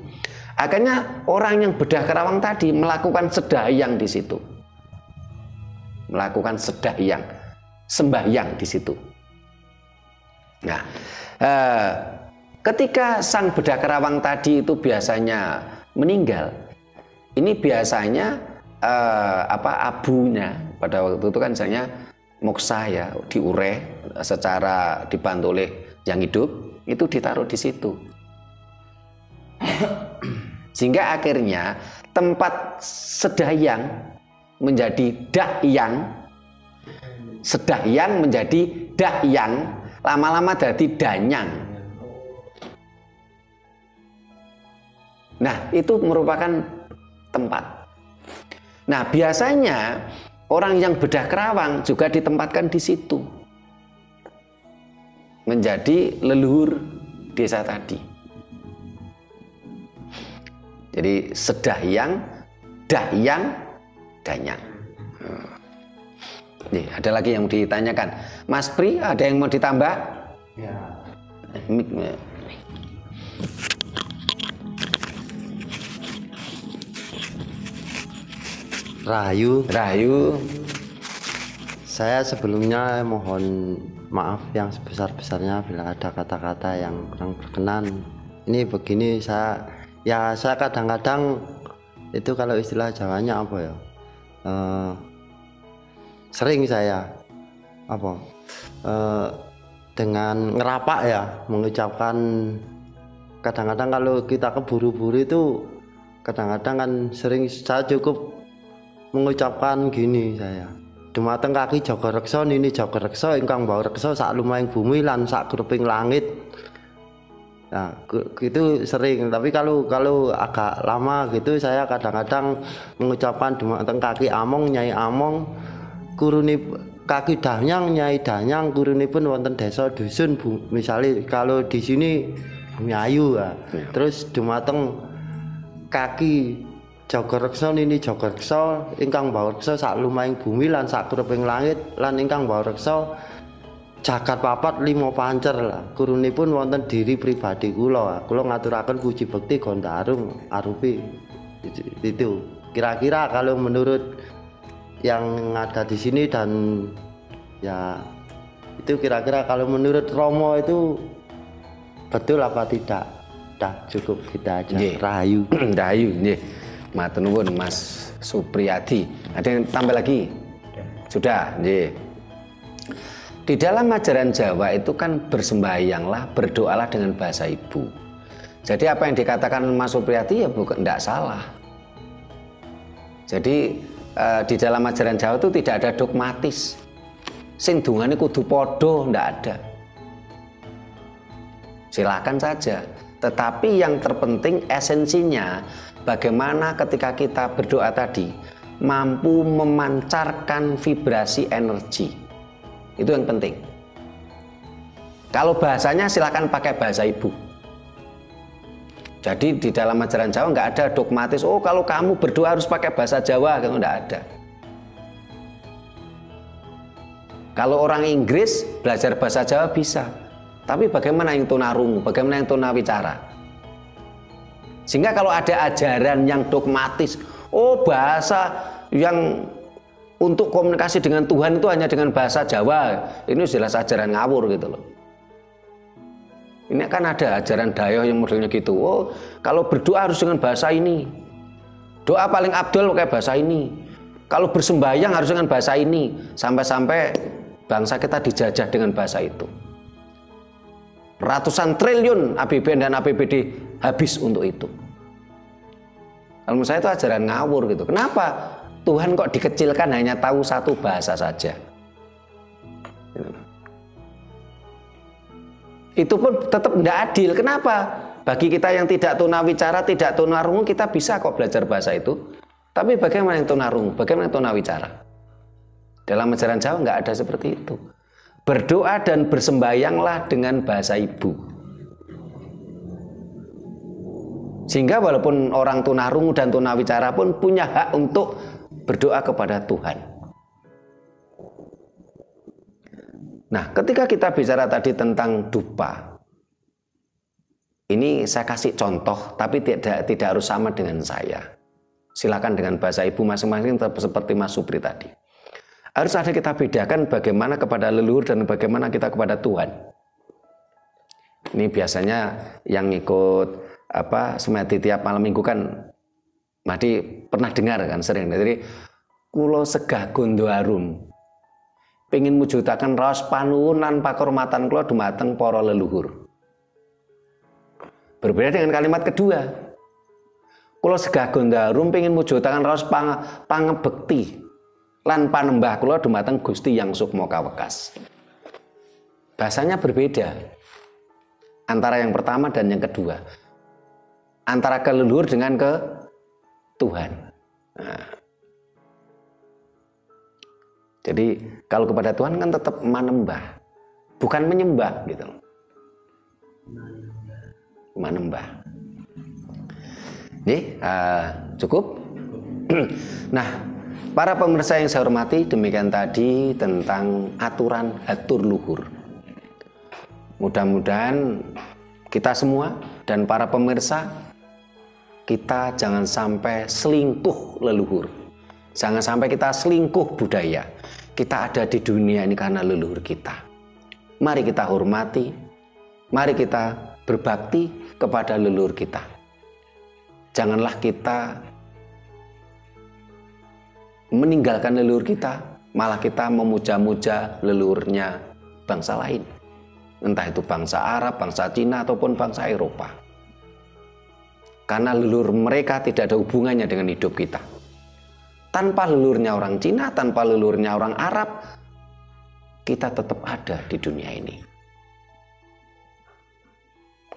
Akhirnya orang yang bedah kerawang tadi melakukan sedahyang di situ, melakukan sedahyang, sembahyang di situ. Nah, ketika sang bedah kerawang tadi itu biasanya meninggal, ini biasanya abunya pada waktu itu kan misalnya moksa ya, diureh secara dibantu oleh yang hidup, itu ditaruh di situ. Sehingga akhirnya tempat sedahyang menjadi dahyang, sedahyang menjadi dahyang, lama-lama jadi danyang. Nah, itu merupakan tempat. Nah, biasanya orang yang bedah kerawang juga ditempatkan di situ, menjadi leluhur desa tadi. Jadi sedahyang, dahyang, danyang. Nih, ada lagi yang ditanyakan, Mas Pri, ada yang mau ditambah? Ya. Rahayu. Saya sebelumnya mohon maaf yang sebesar-besarnya bila ada kata-kata yang kurang berkenan. Ini begini, saya kadang-kadang itu kalau istilah Jawanya apa ya? Sering saya dengan ngerapak ya mengucapkan, kadang-kadang kalau kita keburu-buru itu kadang-kadang kan sering saya cukup mengucapkan gini, saya dumateng kaki jaga reksa nini jaga reksa ingkang bawa reksa sak lumahing bumi lan sak kruping langit. Nah, itu sering, tapi kalau agak lama gitu saya kadang-kadang mengucapkan dumateng kaki Among Nyai Among kuruni kaki Danyang Nyai Danyang kurunipun wonten desa dusun misalnya kalau di sini Bumi Ayu ya. Terus dumateng kaki jaga reksa nini jaga reksa ingkang bawa reksa sak lumahing bumi lan sak kruping langit lan ingkang bawa reksa jagat papat limo pancer lah kurunipun wonten diri pribadi kula ngaturaken puji bekti Gonda Arung arupi itu. Kira-kira kalau menurut yang ada di sini dan ya itu kira-kira kalau menurut Romo itu betul apa tidak? Dah cukup kita aja. Rahayu. Rahayu nggih. Matur nuwun Mas Supriyadi. Ada yang tambah lagi? Sudah, nggih. Di dalam ajaran Jawa itu kan bersembahyanglah, berdoalah dengan bahasa ibu. Jadi apa yang dikatakan Mas Supriyati ya bukan, tidak salah. Jadi di dalam ajaran Jawa itu tidak ada dogmatis. Sing dungane kudu podo, tidak ada. Silakan saja. Tetapi yang terpenting esensinya bagaimana ketika kita berdoa tadi mampu memancarkan vibrasi energi. Itu yang penting. Kalau bahasanya silakan pakai bahasa ibu. Jadi di dalam ajaran Jawa nggak ada dogmatis. Oh kalau kamu berdoa harus pakai bahasa Jawa, gitu nggak ada. Kalau orang Inggris belajar bahasa Jawa bisa. Tapi bagaimana yang tunarungu? Bagaimana yang tunawicara? Sehingga kalau ada ajaran yang dogmatis, oh bahasa yang untuk komunikasi dengan Tuhan itu hanya dengan bahasa Jawa, ini jelas ajaran ngawur gitu loh. Ini kan ada ajaran Dayoh yang modelnya gitu. Oh, kalau berdoa harus dengan bahasa ini. Doa paling abdul pakai bahasa ini. Kalau bersembahyang harus dengan bahasa ini. Sampai-sampai bangsa kita dijajah dengan bahasa itu. Ratusan triliun APBN dan APBD habis untuk itu. Kalau menurut saya itu ajaran ngawur gitu. Kenapa? Tuhan kok dikecilkan hanya tahu satu bahasa saja. Itu pun tetap tidak adil. Kenapa? Bagi kita yang tidak tunawicara, tidak tunarungu, kita bisa kok belajar bahasa itu. Tapi bagaimana yang tunarungu? Bagaimana yang tunawicara? Dalam ajaran Jawa nggak ada seperti itu. Berdoa dan bersembahyanglah dengan bahasa ibu. Sehingga walaupun orang tunarungu dan tunawicara pun punya hak untuk berdoa kepada Tuhan. Nah, ketika kita bicara tadi tentang dupa, ini saya kasih contoh, tapi tidak harus sama dengan saya. Silakan dengan bahasa ibu masing-masing seperti Mas Supri tadi. Harus ada kita bedakan bagaimana kepada leluhur dan bagaimana kita kepada Tuhan. Ini biasanya yang ikut semedi tiap malam minggu kan Madi pernah dengar kan sering. Jadi kulo segah gondo arum pengen mujudaken raos panuwunan pakurmatan kulo dumateng para leluhur. Berbeda dengan kalimat kedua. Kulo segah gondo arum pengen mujudaken raos pangebekti lan panembah kulo dumateng Gusti yang sukma kawekas. Bahasanya berbeda antara yang pertama dan yang kedua. Antara ke leluhur dengan ke Tuhan. Nah. Jadi kalau kepada Tuhan kan tetap manembah, bukan menyembah gitu. Manembah. Nih, cukup. Nah, para pemirsa yang saya hormati, demikian tadi tentang aturan hatur luhur. Mudah-mudahan kita semua dan para pemirsa, kita jangan sampai selingkuh leluhur. Jangan sampai kita selingkuh budaya. Kita ada di dunia ini karena leluhur kita. Mari kita hormati. Mari kita berbakti kepada leluhur kita. Janganlah kita meninggalkan leluhur kita, malah kita memuja-muja leluhurnya bangsa lain. Entah itu bangsa Arab, bangsa Cina, ataupun bangsa Eropa. Karena leluhur mereka tidak ada hubungannya dengan hidup kita. Tanpa leluhurnya orang Cina, tanpa leluhurnya orang Arab, kita tetap ada di dunia ini.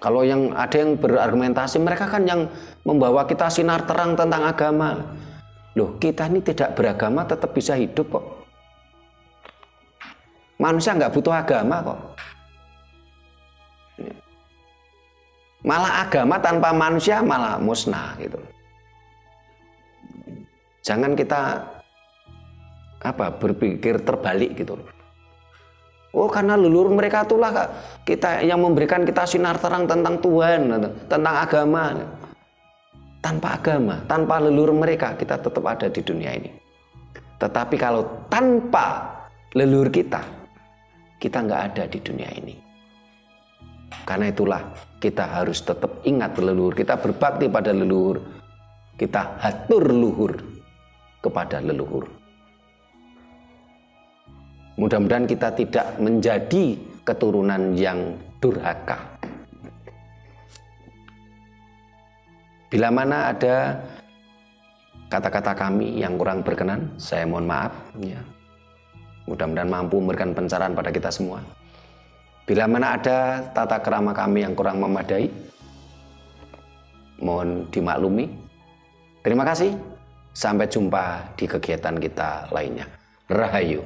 Kalau yang ada yang berargumentasi, mereka kan yang membawa kita sinar terang tentang agama. Loh, kita ini tidak beragama tetap bisa hidup kok. Manusia nggak butuh agama kok. Malah agama tanpa manusia malah musnah gitu. Jangan kita berpikir terbalik gitu. Oh, karena leluhur mereka itulah kita yang memberikan kita sinar terang tentang Tuhan, tentang agama. Tanpa agama, tanpa leluhur mereka kita tetap ada di dunia ini. Tetapi kalau tanpa leluhur kita nggak ada di dunia ini. Karena itulah kita harus tetap ingat leluhur, kita berbakti pada leluhur, kita hatur luhur kepada leluhur. Mudah-mudahan kita tidak menjadi keturunan yang durhaka. Bila mana ada kata-kata kami yang kurang berkenan, saya mohon maaf. Ya. Mudah-mudahan mampu memberikan pencerahan pada kita semua. Bila mana ada tata krama kami yang kurang memadai, mohon dimaklumi. Terima kasih. Sampai jumpa di kegiatan kita lainnya. Rahayu.